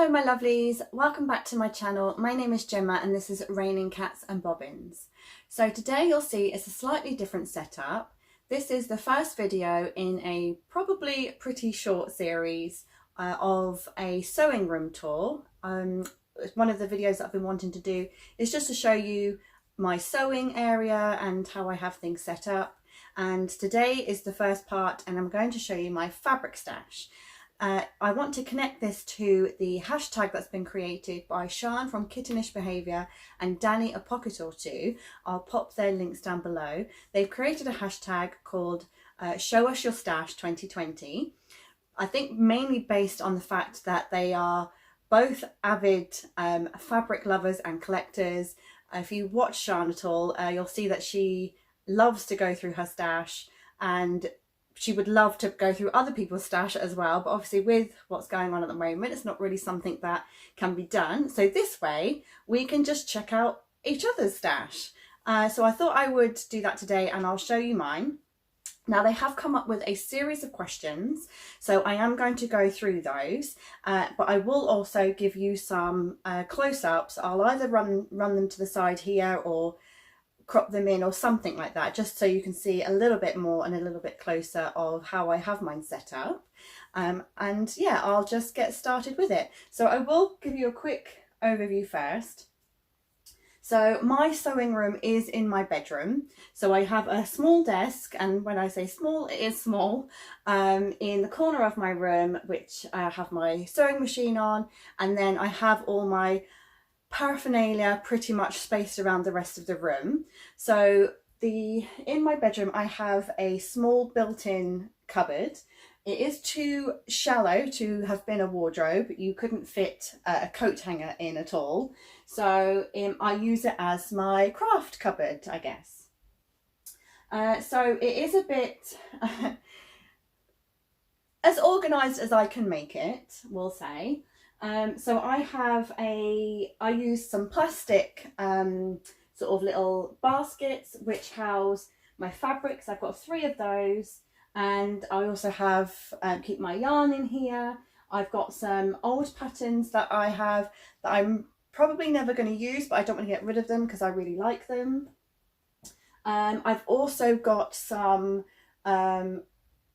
Hello my lovelies, welcome back to my channel. My name is Gemma and this is Raining Cats and Bobbins. So today you'll see it's a slightly different setup. This is the first video in a probably pretty short series of a sewing room tour. One of the videos that I've been wanting to do is just to show you my sewing area and how I have things set up. And today is the first part and I'm going to show you my fabric stash. I want to connect this to the hashtag that's been created by Sian from Kittenish Behaviour and Danny a Pocket or Two. I'll pop their links down below. They've created a hashtag called Show Us Your Stash 2020. I think mainly based on the fact that they are both avid fabric lovers and collectors. If you watch Sian at all, you'll see that she loves to go through her stash and she would love to go through other people's stash as well, but obviously with what's going on at the moment, it's not really something that can be done. So this way we can just check out each other's stash. So I thought I would do that today and I'll show you mine. Now they have come up with a series of questions, so I am going to go through those, but I will also give you some close-ups. I'll either run them to the side here or crop them in or something like that, just so you can see a little bit more and a little bit closer of how I have mine set up. And yeah, I'll just get started with it. So I will give you a quick overview first. So my sewing room is in my bedroom. So I have a small desk, and when I say small, it is small, in the corner of my room, which I have my sewing machine on, and then I have all my paraphernalia pretty much spaced around the rest of the room. So in my bedroom I have a small built-in cupboard. It is too shallow to have been a wardrobe. You couldn't fit a coat hanger in at all. So I use it as my craft cupboard, I guess. So it is a bit as organised as I can make it, we'll say. So I use some plastic sort of little baskets which house my fabrics. I've got 3 of those, and I also have keep my yarn in here. I've got some old patterns that I have that I'm probably never going to use, but I don't want to get rid of them because I really like them. I've also got some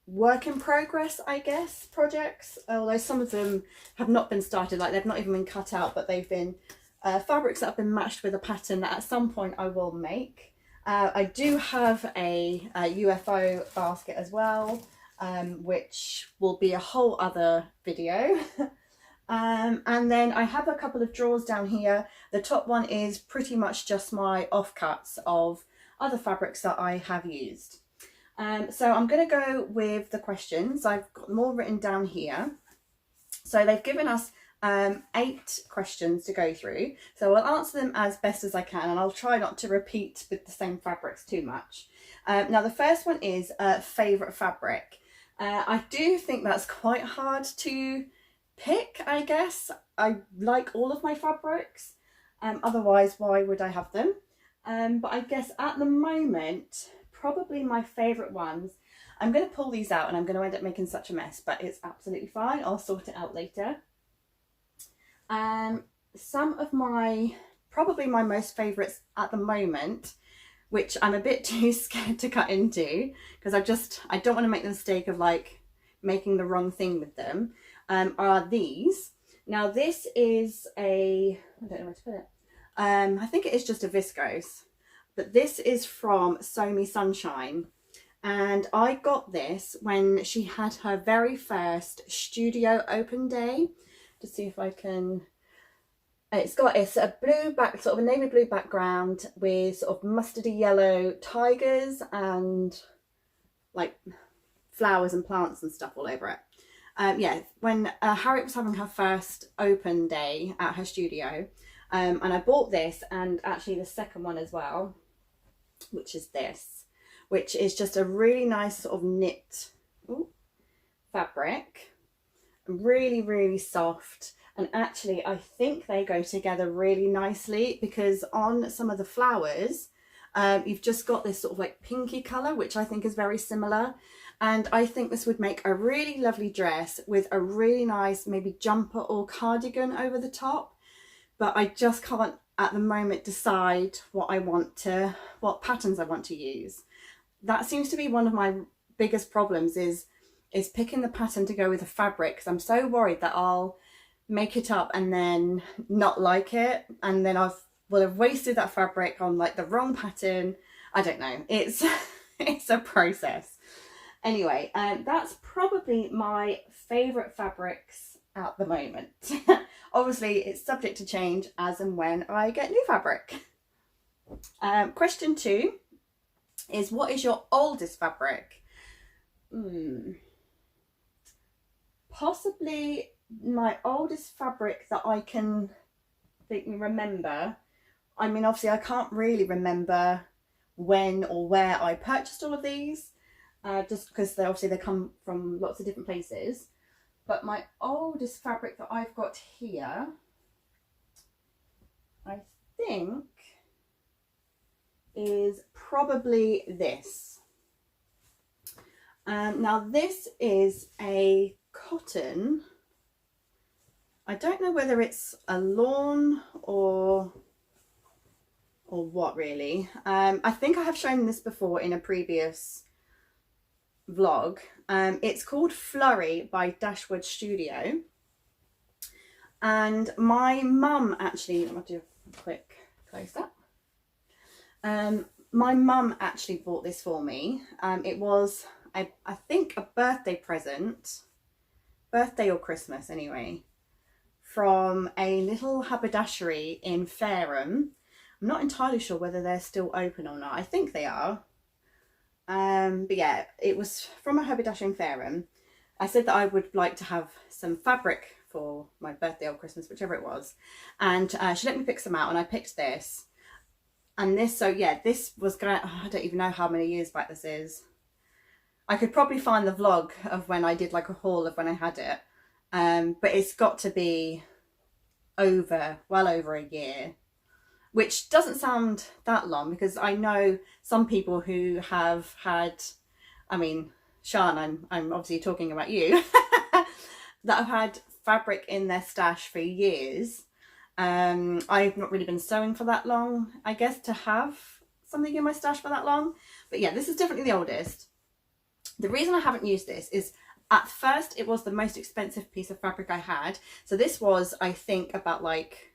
work in progress, I guess, projects, although some of them have not been started, like they've not even been cut out, but they've been fabrics that have been matched with a pattern that at some point I will make. I do have a UFO basket as well, which will be a whole other video. And then I have a couple of drawers down here. The top one is pretty much just my offcuts of other fabrics that I have used. So I'm going to go with the questions. I've got them all written down here. So they've given us 8 questions to go through. So I'll answer them as best as I can, and I'll try not to repeat with the same fabrics too much. Now the first one is favourite fabric. I do think that's quite hard to pick, I guess. I like all of my fabrics. Otherwise, why would I have them? But I guess at the moment, probably my favourite ones, I'm going to pull these out and I'm going to end up making such a mess, but it's absolutely fine. I'll sort it out later. Some of probably my most favourites at the moment, which I'm a bit too scared to cut into because I don't want to make the mistake of like making the wrong thing with them, are these. Now this is I don't know where to put it. I think it is just a viscose. But this is from Sew Me Sunshine, and I got this when she had her very first studio open day. To see if I can, it's a blue back, sort of a navy blue background with sort of mustardy yellow tigers and like flowers and plants and stuff all over it. Yeah, when Harriet was having her first open day at her studio, and I bought this, and actually the second one as well, which is this, which is just a really nice sort of knit fabric, really soft, and actually I think they go together really nicely because on some of the flowers you've just got this sort of like pinky colour, which I think is very similar, And I think this would make a really lovely dress with a really nice maybe jumper or cardigan over the top. But I just can't at the moment decide what patterns I want to use. That seems to be one of my biggest problems is picking the pattern to go with the fabric, because I'm so worried that I'll make it up and then not like it, and then will have wasted that fabric on like the wrong pattern. I don't know, it's it's a process. Anyway, that's probably my favorite fabrics at the moment. Obviously it's subject to change as and when I get new fabric. Question 2 is, what is your oldest fabric? Possibly my oldest fabric that I can remember. I mean, obviously I can't really remember when or where I purchased all of these, just because they come from lots of different places. But my oldest fabric that I've got here, I think, is probably this. Now this is a cotton. I don't know whether it's a lawn or what really. I think I have shown this before in a previous vlog. It's called Flurry by Dashwood Studio, and my mum actually, I'll do a quick close up. My mum actually bought this for me. It was I think a birthday present, birthday or Christmas anyway, from a little haberdashery in Fareham. I'm not entirely sure whether they're still open or not. I think they are. But yeah, it was from a haberdashery in Fareham. I said that I would like to have some fabric for my birthday or Christmas, whichever it was. And she let me pick some out, and I picked this. And this, so yeah, this was going, I don't even know how many years back this is. I could probably find the vlog of when I did like a haul of when I had it. But it's got to be well over a year, which doesn't sound that long, because I know some people who have had, I mean, Sean, I'm obviously talking about you, that have had fabric in their stash for years. I've not really been sewing for that long, I guess, to have something in my stash for that long. But yeah, this is definitely the oldest. The reason I haven't used this is, at first it was the most expensive piece of fabric I had. So this was, I think, about like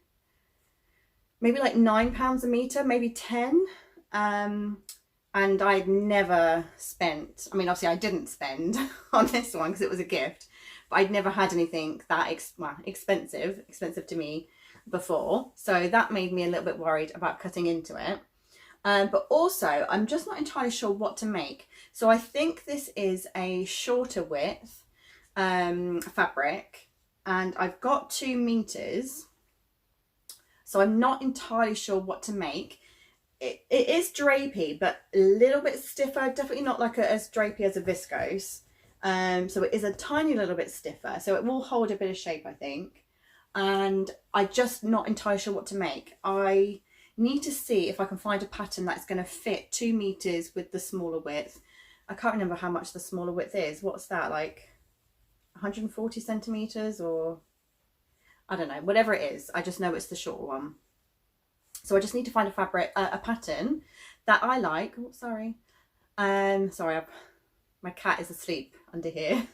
maybe like £9 a metre, maybe 10. And I'd never spent, I mean, obviously I didn't spend on this one because it was a gift, but I'd never had anything that expensive to me before. So that made me a little bit worried about cutting into it. But also, I'm just not entirely sure what to make. So I think this is a shorter width fabric, and I've got 2 meters. So I'm not entirely sure what to make. It is drapey, but a little bit stiffer, definitely not like as drapey as a viscose. So it is a tiny little bit stiffer, so it will hold a bit of shape, I think. And I'm just not entirely sure what to make. I need to see if I can find a pattern that's going to fit 2 meters with the smaller width. I can't remember how much the smaller width is. What's that, like 140 centimeters, or I don't know, whatever it is. I just know it's the shorter one. So I just need to find a fabric, a pattern that I like. Oh, sorry. Sorry, my cat is asleep under here.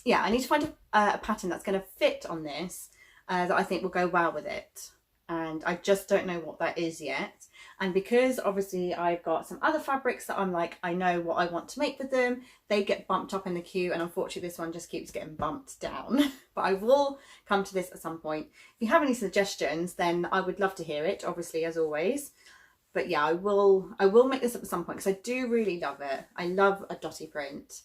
Yeah, I need to find a pattern that's going to fit on this, that I think will go well with it. And I just don't know what that is yet. And because obviously I've got some other fabrics that I'm like, I know what I want to make with them, they get bumped up in the queue, and unfortunately this one just keeps getting bumped down. But I will come to this at some point. If you have any suggestions, then I would love to hear it, obviously, as always. But yeah, I will make this up at some point, because I do really love it. I love a dotty print.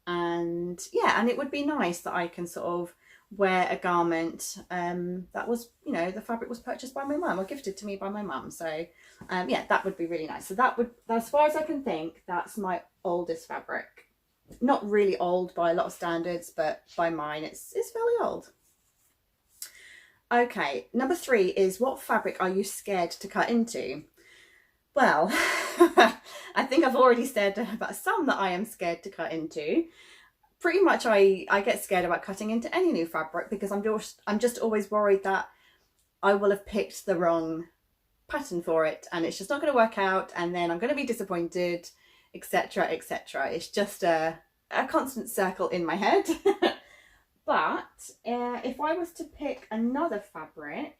And yeah, and it would be nice that I can sort of wear a garment that was, you know, the fabric was purchased by my mum or gifted to me by my mum. So yeah, that would be really nice. So that would, as far as I can think, that's my oldest fabric. Not really old by a lot of standards, but by mine it's fairly old. Okay, number 3 is, what fabric are you scared to cut into? Well, I think I've already said about some that I am scared to cut into. Pretty much I get scared about cutting into any new fabric because I'm just always worried that I will have picked the wrong pattern for it and it's just not going to work out, and then I'm going to be disappointed, etc, etc. It's just a constant circle in my head. But if I was to pick another fabric,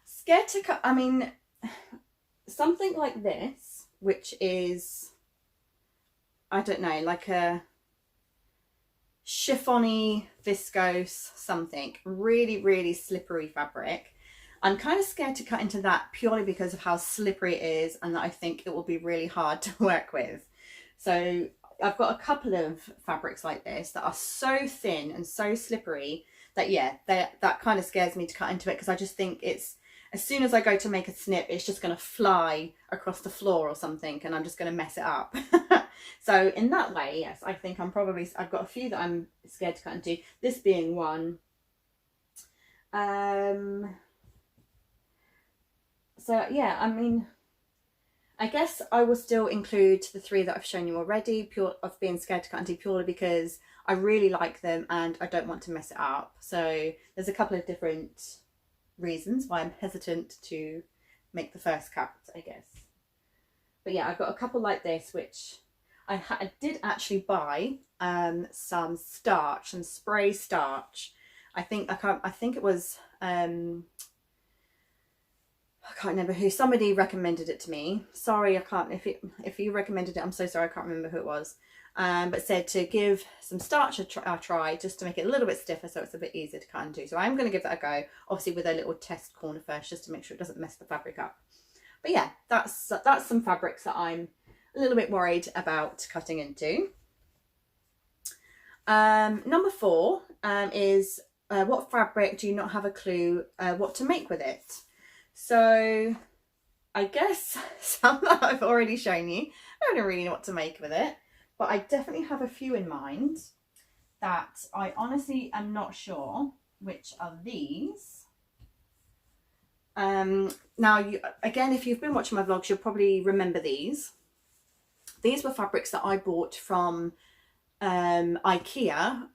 scared to cut, I mean, something like this, which is, I don't know, like a chiffony, viscose, something, really, really slippery fabric. I'm kind of scared to cut into that purely because of how slippery it is and that I think it will be really hard to work with. So I've got a couple of fabrics like this that are so thin and so slippery that, yeah, that kind of scares me to cut into it, because I just think it's, as soon as I go to make a snip, it's just going to fly across the floor or something and I'm just going to mess it up. So in that way, yes, I think I've got a few that I'm scared to cut into, this being one. So yeah, I mean, I guess I will still include the three that I've shown you already, of being scared to cut into, purely because I really like them and I don't want to mess it up. So there's a couple of different reasons why I'm hesitant to make the first cut, I guess. But yeah, I've got a couple like this, which I did actually buy some starch, some spray starch. I think it was I can't remember who, somebody recommended it to me. Sorry, I can't, if you recommended it, I'm so sorry, I can't remember who it was. But said to give some starch a try just to make it a little bit stiffer so it's a bit easier to cut into. So I'm going to give that a go, obviously with a little test corner first, just to make sure it doesn't mess the fabric up. But yeah, that's some fabrics that I'm a little bit worried about cutting into. Number 4 is what fabric do you not have a clue what to make with it? So I guess some that I've already shown you, I don't really know what to make with it, but I definitely have a few in mind that I honestly am not sure, which are these. Now, again, if you've been watching my vlogs, you'll probably remember these. These were fabrics that I bought from IKEA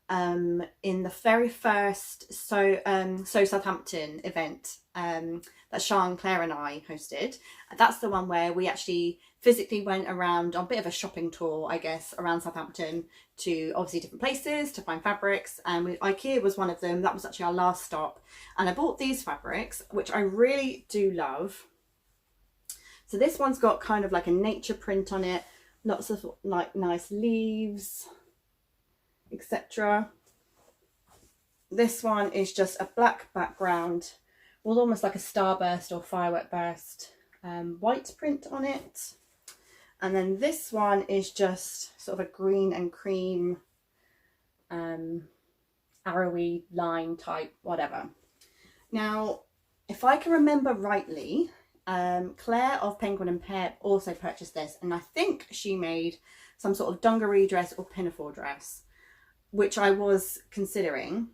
in the very first So Southampton event that Sean, Claire and I hosted. That's the one where we actually physically went around on a bit of a shopping tour, I guess, around Southampton to obviously different places to find fabrics, and IKEA was one of them. That was actually our last stop, and I bought these fabrics, which I really do love. So this one's got kind of like a nature print on it, lots of like nice leaves, etc. This one is just a black background with almost like a starburst or firework burst white print on it. And then this one is just sort of a green and cream arrowy line type, whatever. Now, if I can remember rightly, Claire of Penguin and Pear also purchased this, and I think she made some sort of dungaree dress or pinafore dress, which I was considering.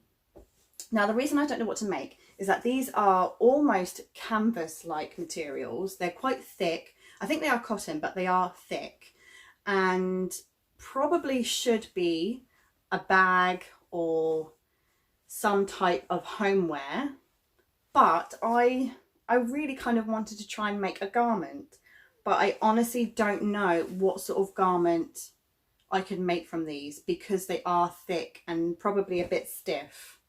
Now, the reason I don't know what to make is that these are almost canvas-like materials. They're quite thick. I think they are cotton, but they are thick, and probably should be a bag or some type of homeware. But I really kind of wanted to try and make a garment, but I honestly don't know what sort of garment I could make from these because they are thick and probably a bit stiff.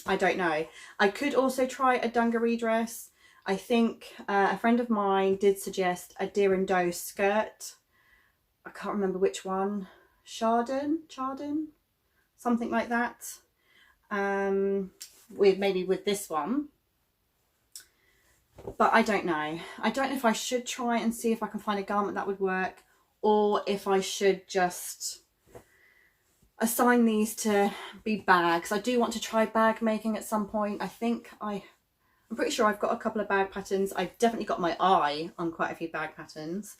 I don't know. I could also try a dungaree dress. I think a friend of mine did suggest a deer and doe skirt. I can't remember which one. Chardon, something like that. Maybe with this one. But I don't know. I don't know if I should try and see if I can find a garment that would work, or if I should just assign these to be bags. I do want to try bag making at some point. I'm pretty sure I've got a couple of bag patterns. I've definitely got my eye on quite a few bag patterns.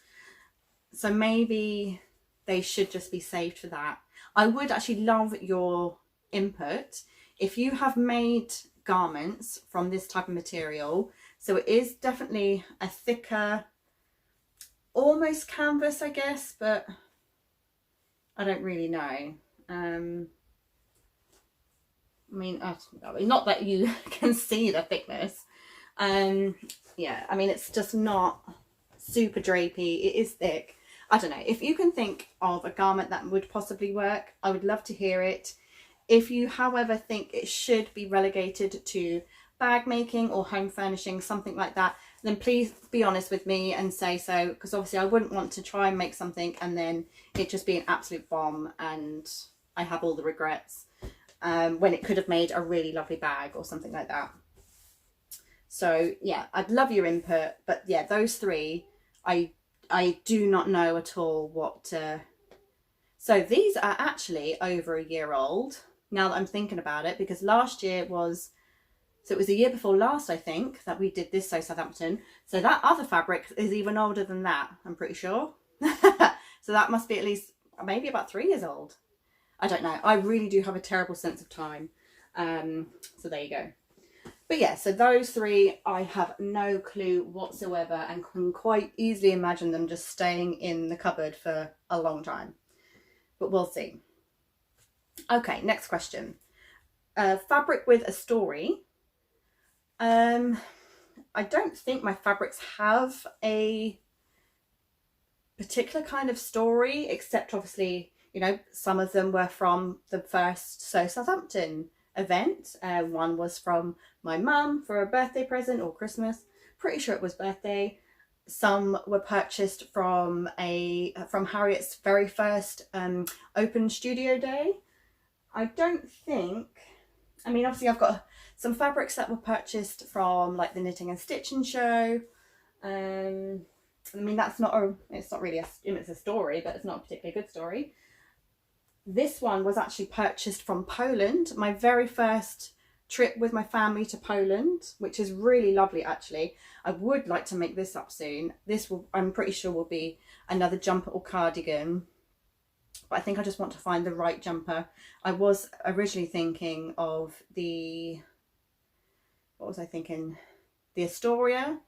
So maybe they should just be saved for that. I would actually love your input, if you have made garments from this type of material, so it is definitely a thicker, almost canvas, I guess, but I don't really know. I mean, not that you can see the thickness. Yeah, I mean, it's just not super drapey. It is thick. I don't know. If you can think of a garment that would possibly work, I would love to hear it. If you, however, think it should be relegated to bag making or home furnishing, something like that, then please be honest with me and say so, because obviously I wouldn't want to try and make something and then it just be an absolute bomb and I have all the regrets, when it could have made a really lovely bag or something like that. So yeah, I'd love your input, but yeah, those three, I do not know at all what so these are actually over a year old now that I'm thinking about it, because last year was, so it was the year before last, I think, that we did this Sew Southampton. So that other fabric is even older than that, I'm pretty sure. So that must be at least maybe about 3 years old. I don't know. I really do have a terrible sense of time. So there you go. But yeah, so those three, I have no clue whatsoever and can quite easily imagine them just staying in the cupboard for a long time. But we'll see. Okay, next question. Fabric with a story. I don't think my fabrics have a particular kind of story, except obviously, you know, some of them were from the first Sew Southampton event. One was from my mum for a birthday present or Christmas. Pretty sure it was birthday. Some were purchased from Harriet's very first open studio day. I don't think, I mean, obviously I've got some fabrics that were purchased from like the Knitting and Stitching show. I mean, it's not really it's a story, but it's not a particularly good story. This one was actually purchased from Poland, my very first trip with my family to Poland, which is really lovely actually. I would like to make this up soon. This will, I'm pretty sure, will be another jumper or cardigan, but I think I just want to find the right jumper. I was originally thinking of the, what was I thinking? The Astoria,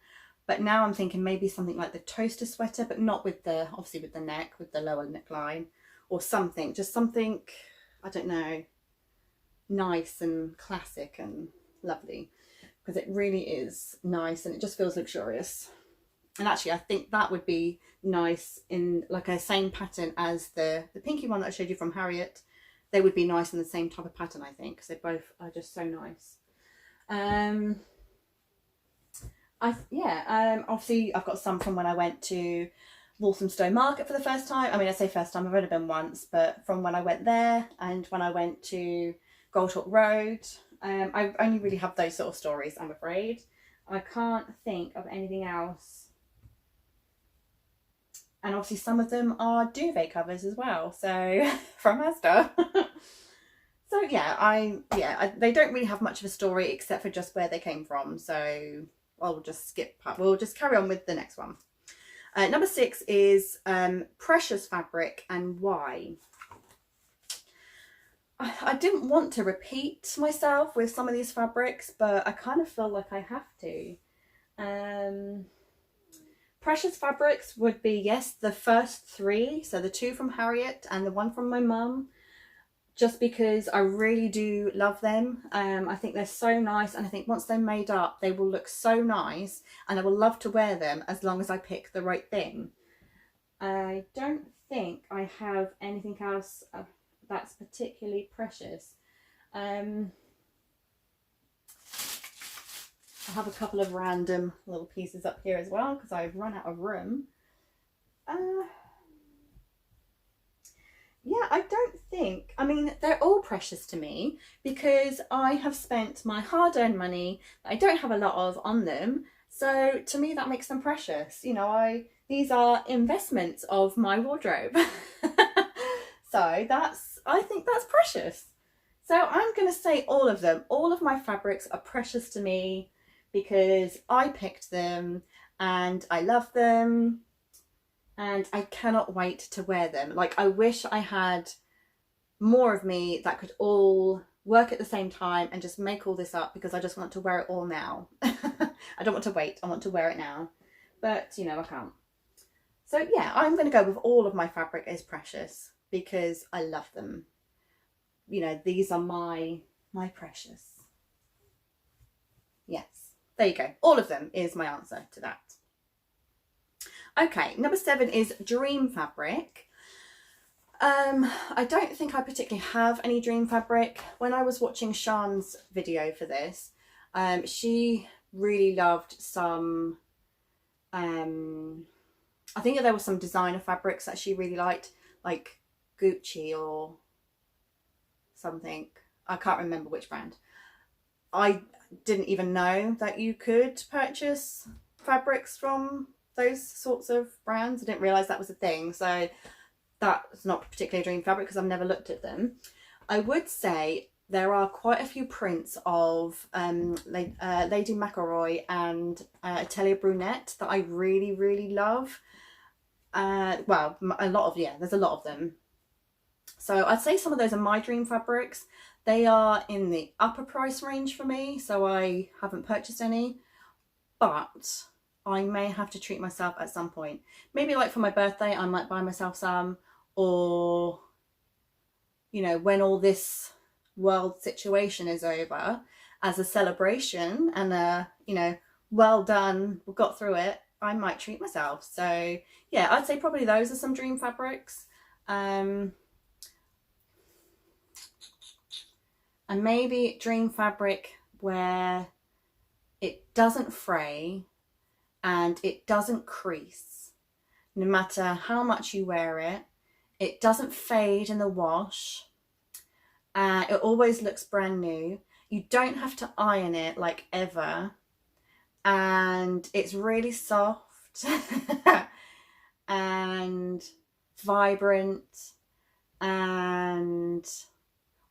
but now I'm thinking maybe something like the toaster sweater, but not with the, obviously with the neck, with the lower neckline, or something, just something, I don't know, nice and classic and lovely, because it really is nice and it just feels luxurious. And actually I think that would be nice in like a same pattern as the pinky one that I showed you from Harriet. They would be nice in the same type of pattern, I think, because they both are just so nice. Obviously I've got some from when I went to Walthamstow Market for the first time. I mean, I say first time, I've only been once, but from when I went there and when I went to Goldhawk Road. I only really have those sort of stories, I'm afraid. I can't think of anything else. And obviously some of them are duvet covers as well, so from Asda. So yeah, they don't really have much of a story except for just where they came from. So I'll just skip, we'll just carry on with the next one. Number 6 is precious fabric and why. I didn't want to repeat myself with some of these fabrics, but I kind of feel like I have to. Precious fabrics would be, yes, the first 3, so the 2 from Harriet and the 1 from my mum, just because I really do love them. I think they're so nice, and I think once they're made up they will look so nice and I will love to wear them as long as I pick the right thing. I don't think I have anything else that's particularly precious. I have a couple of random little pieces up here as well because I've run out of room. Yeah, I don't think, I mean, they're all precious to me because I have spent my hard-earned money that I don't have a lot of on them. So to me, that makes them precious. You know, these are investments of my wardrobe. So I think that's precious. So I'm going to say all of them. All of my fabrics are precious to me because I picked them and I love them. And I cannot wait to wear them. Like, I wish I had more of me that could all work at the same time and just make all this up because I just want to wear it all now. I don't want to wait. I want to wear it now. But, you know, I can't. So, yeah, I'm going to go with all of my fabric is precious because I love them. You know, these are my precious. Yes, there you go. All of them is my answer to that. Okay, number 7 is dream fabric. I don't think I particularly have any dream fabric. When I was watching Sian's video for this, she really loved some, I think there were some designer fabrics that she really liked, like Gucci or something. I can't remember which brand. I didn't even know that you could purchase fabrics from those sorts of brands. I didn't realise that was a thing. So that's not particularly a dream fabric because I've never looked at them. I would say there are quite a few prints of Lady McElroy and Atelier Brunette that I really, really love. Well, a lot of, yeah, there's a lot of them. So I'd say some of those are my dream fabrics. They are in the upper price range for me, so I haven't purchased any, but I may have to treat myself at some point. Maybe like for my birthday, I might buy myself some, or, you know, when all this world situation is over, as a celebration and you know, well done, we got through it, I might treat myself. So yeah, I'd say probably those are some dream fabrics. And maybe dream fabric where it doesn't fray and it doesn't crease. No matter how much you wear it, it doesn't fade in the wash. It always looks brand new. You don't have to iron it like ever. And it's really soft and vibrant and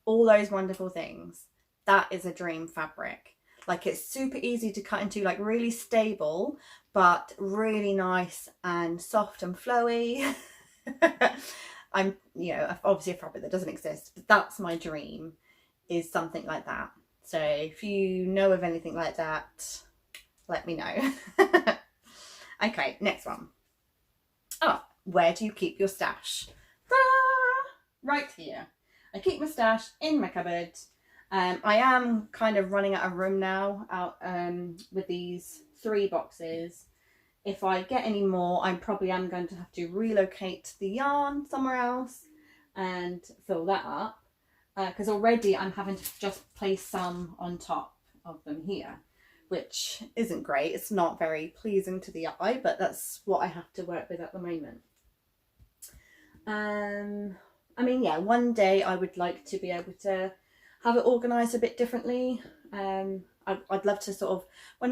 all those wonderful things. That is a dream fabric. Like, it's super easy to cut into, like really stable, but really nice and soft and flowy. I'm, you know, obviously a fabric that doesn't exist, but that's my dream, is something like that. So if you know of anything like that, let me know. Okay, next one. Oh, where do you keep your stash? Right here. I keep my stash in my cupboard. I am kind of running out of room now with these 3 boxes. If I get any more, I probably am going to have to relocate the yarn somewhere else and fill that up. Because already I'm having to just place some on top of them here, which isn't great. It's not very pleasing to the eye, but that's what I have to work with at the moment. I mean, yeah, one day I would like to be able to have it organised a bit differently. I'd love to sort of,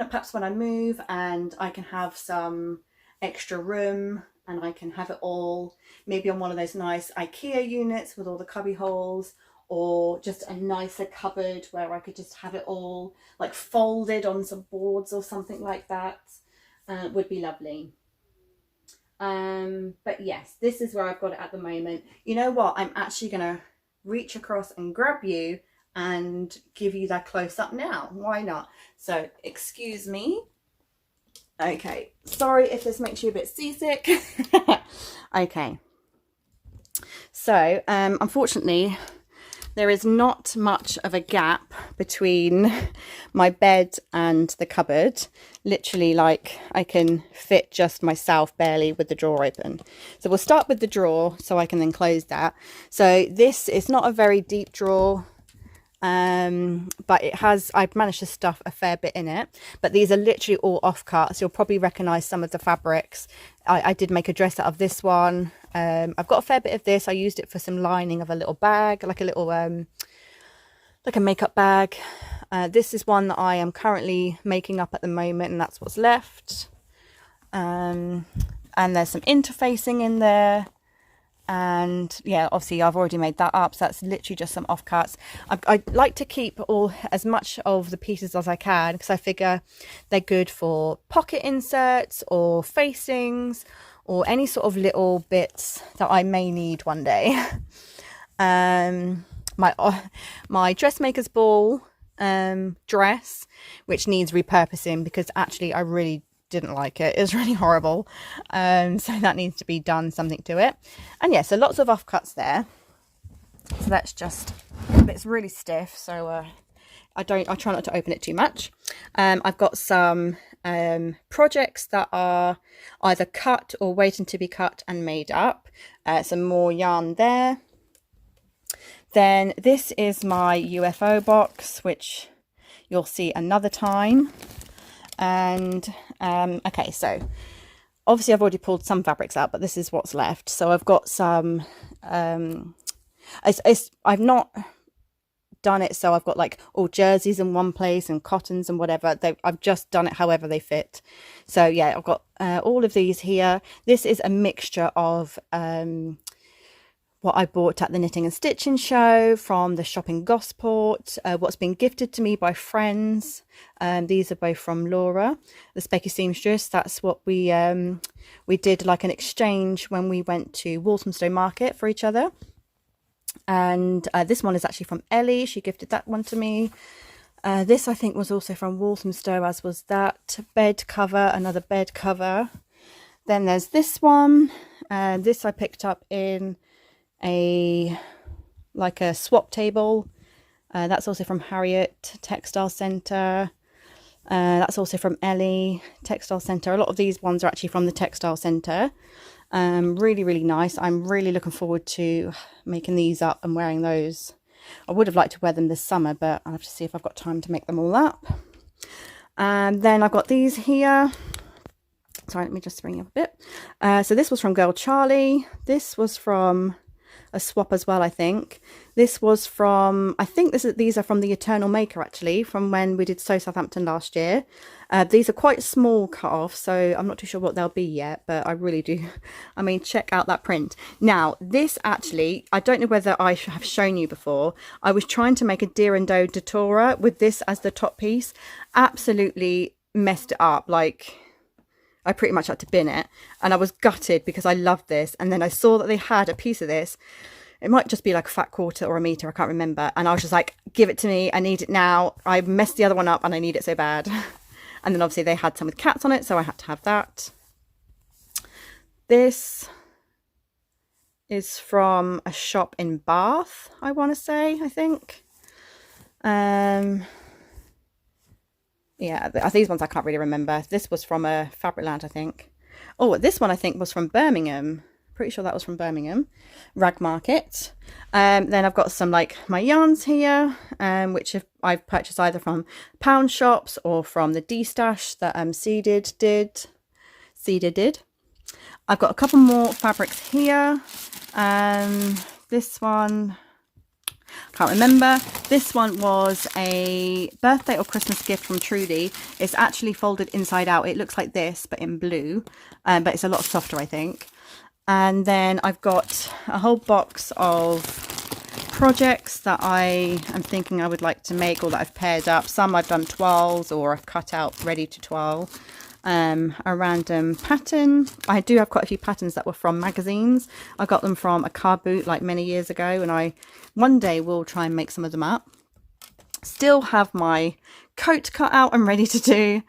perhaps when I move and I can have some extra room and I can have it all maybe on one of those nice IKEA units with all the cubby holes, or just a nicer cupboard where I could just have it all like folded on some boards or something like that, would be lovely. But yes, this is where I've got it at the moment. You know what? I'm actually going to reach across and grab you and give you that close up now. Why not? So excuse me. Okay, sorry if this makes you a bit seasick. Okay. So, unfortunately, there is not much of a gap between my bed and the cupboard. Literally, like, I can fit just myself barely with the drawer open. So we'll start with the drawer so I can then close that. So this is not a very deep drawer, but it has, I've managed to stuff a fair bit in it. But these are literally all offcuts. You'll probably recognise some of the fabrics. I did make a dress out of this one. I've got a fair bit of this. I used it for some lining of a little bag, like a little like a makeup bag. This is one that I am currently making up at the moment, and that's what's left. And there's some interfacing in there, and yeah, obviously I've already made that up, so that's literally just some offcuts. I like to keep as much of the pieces as I can, because I figure they're good for pocket inserts or facings or any sort of little bits that I may need one day. my dressmaker's ball dress, which needs repurposing because actually I really didn't like it. It was really horrible. So that needs to be done, something to it. And yeah, so lots of offcuts there. So that's just, it's really stiff, so I try not to open it too much. I've got some projects that are either cut or waiting to be cut and made up. Some more yarn there. Then this is my UFO box, which you'll see another time. And okay, so obviously I've already pulled some fabrics out, but this is what's left. So I've got some I've not done it so I've got like all jerseys in one place and cottons and whatever. I've just done it however they fit. So yeah, I've got all of these here. This is a mixture of what I bought at the Knitting and Stitching show, from the shop in Gosport, what's been gifted to me by friends. These are both from Laura, the Specky Seamstress. That's what we did, like an exchange when we went to Walthamstow Market for each other. And this one is actually from Ellie. She gifted that one to me. This I think was also from Walthamstow, as was that bed cover, another bed cover. Then there's this one. This I picked up in a swap table. That's also from Harriet Textile Centre. That's also from Ellie Textile Centre. A lot of these ones are actually from the Textile Centre. Really, really nice. I'm really looking forward to making these up and wearing those. I would have liked to wear them this summer, but I'll have to see if I've got time to make them all up. And then I've got these here. Sorry, let me just bring you up a bit. So this was from Girl Charlie. This was from a swap as well, I think. This was from, I think these are from the Eternal Maker, actually, from when we did Sew Southampton last year. These are quite small cut off, so I'm not too sure what they'll be yet, but I really do. I mean, check out that print. Now, this actually, I don't know whether I have shown you before. I was trying to make a Deer and Doe Datura with this as the top piece. Absolutely messed it up. Like, I pretty much had to bin it, and I was gutted because I loved this. And then I saw that they had a piece of this. It might just be like a fat quarter or a meter, I can't remember. And I was just like, give it to me, I need it now. I messed the other one up and I need it so bad. And then obviously they had some with cats on it, so I had to have that. This is from a shop in Bath, I want to say, I think. Yeah, these ones I can't really remember. This was from a Fabricland, I think. Oh, this one I think was from Birmingham. Pretty sure that was from Birmingham. Rag Market. Then I've got some like my yarns here, which I've purchased either from pound shops or from the D-stash that Cedar did. I've got a couple more fabrics here. This one, can't remember. This one was a birthday or Christmas gift from Trudy. It's actually folded inside out. It looks like this, but in blue. But it's a lot softer, I think. And then I've got a whole box of projects that I am thinking I would like to make, or that I've paired up. Some I've done twirls, or I've cut out ready to twirl. A random pattern. I do have quite a few patterns that were from magazines. I got them from a car boot like many years ago, and I one day will try and make some of them up. Still have my coat cut out and ready to do.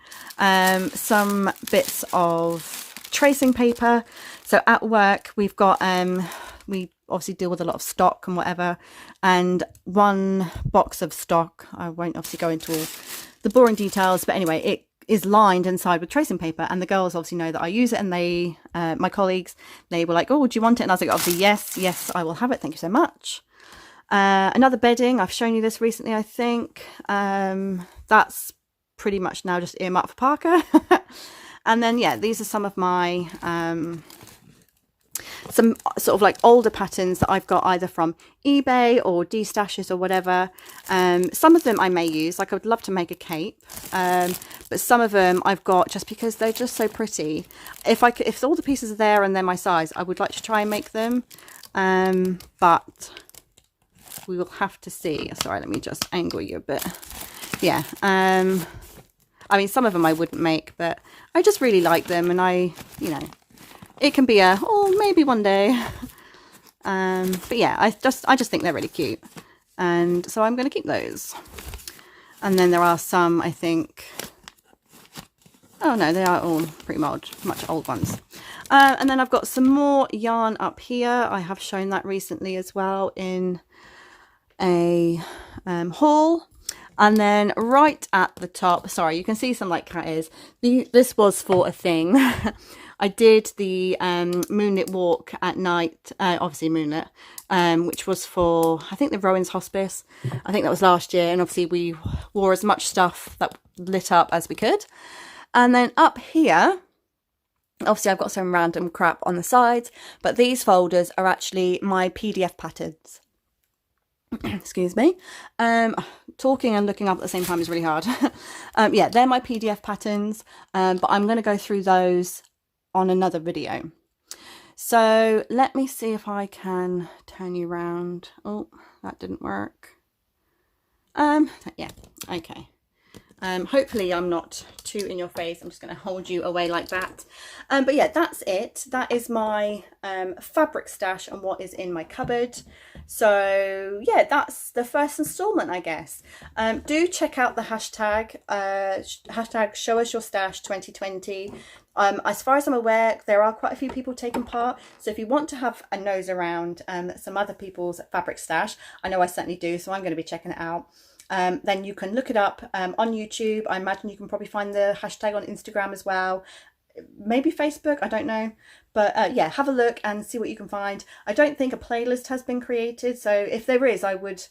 Some bits of tracing paper. So at work we've got we obviously deal with a lot of stock and whatever, and one box of stock, I won't obviously go into all the boring details, but anyway, it is lined inside with tracing paper, and the girls obviously know that I use it, and they my colleagues, they were like, oh, do you want it? And I was like, obviously yes, I will have it, thank you so much. Another bedding, I've shown you this recently, I think. That's pretty much now just earmarked for Parker. And then yeah, these are some of my some sort of like older patterns that I've got either from eBay or D-stashes or whatever. Some of them I may use, like I would love to make a cape, but some of them I've got just because they're just so pretty. If all the pieces are there and they're my size, I would like to try and make them, but we will have to see. Sorry, let me just angle you a bit. Yeah, I mean, some of them I wouldn't make, but I just really like them, and it can be maybe one day. But yeah, I just think they're really cute. and so I'm going to keep those. And then there are some, I think, oh no, they are all pretty much old ones. And then I've got some more yarn up here. I have shown that recently as well in a haul. And then right at the top, sorry, you can see some like cat ears. This was for a thing. I did the moonlit walk at night, obviously moonlit, which was for, I think, the Rowan's Hospice. I think that was last year. And obviously we wore as much stuff that lit up as we could. And then up here, obviously I've got some random crap on the sides, but these folders are actually my PDF patterns. Excuse me. Talking and looking up at the same time is really hard. Yeah, they're my PDF patterns, but I'm going to go through those on another video. So let me see if I can turn you around. Oh, that didn't work. Yeah, okay. Hopefully I'm not too in your face. I'm just going to hold you away like that. But yeah, that's it. That is my fabric stash and what is in my cupboard. So yeah, that's the first installment, I guess. Do check out the hashtag, hashtag show us your stash 2020. As far as I'm aware, there are quite a few people taking part. So if you want to have a nose around some other people's fabric stash, I know I certainly do, so I'm going to be checking it out. Then you can look it up on YouTube. I imagine you can probably find the hashtag on Instagram as well. Maybe Facebook, I don't know. But yeah, have a look and see what you can find. I don't think a playlist has been created. So if there is, I would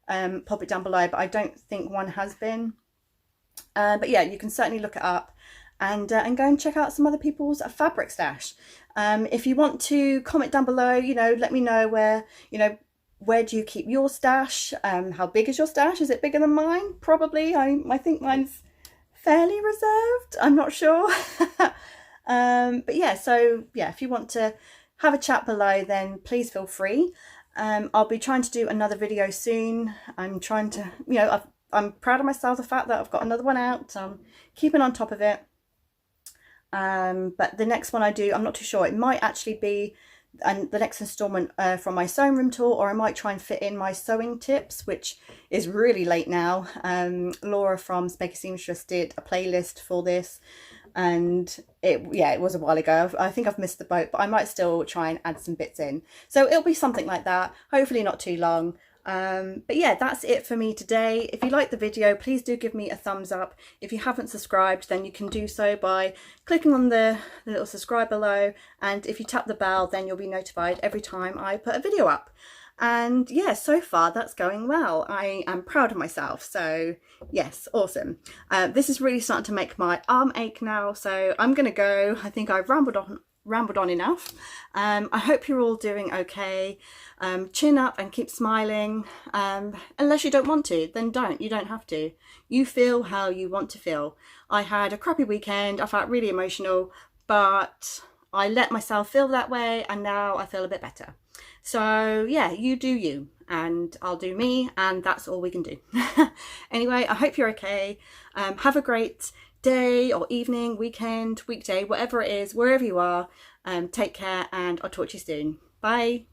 pop it down below. But I don't think one has been. But yeah, you can certainly look it up and go and check out some other people's fabric stash. If you want to comment down below, you know, let me know where, you know, where do you keep your stash? How big is your stash? Is it bigger than mine? Probably. I think mine's fairly reserved. I'm not sure. But yeah, so yeah, if you want to have a chat below, then please feel free. I'll be trying to do another video soon. I'm trying to, you know, I'm proud of myself, the fact that I've got another one out. So I'm keeping on top of it. But the next one I do, I'm not too sure. It might actually be the next installment from my sewing room tour, or I might try and fit in my sewing tips, which is really late now. Laura from Spaker Seamstress did a playlist for this, and it was a while ago. I think I've missed the boat, but I might still try and add some bits in. So it'll be something like that, hopefully not too long. But yeah, that's it for me today. If you liked the video, please do give me a thumbs up. If you haven't subscribed, then you can do so by clicking on the little subscribe below, and if you tap the bell, then you'll be notified every time I put a video up. And yeah, so far that's going well. I am proud of myself, so yes, awesome. This is really starting to make my arm ache now, so I'm gonna go. I think I've rambled on enough. I hope you're all doing okay. Chin up and keep smiling. Unless you don't want to, then don't. You don't have to. You feel how you want to feel. I had a crappy weekend. I felt really emotional, but I let myself feel that way, and now I feel a bit better. So yeah, you do you, and I'll do me, and that's all we can do. Anyway, I hope you're okay. Have a great day or evening, weekend, weekday, whatever it is, wherever you are. Take care, and I'll talk to you soon. Bye.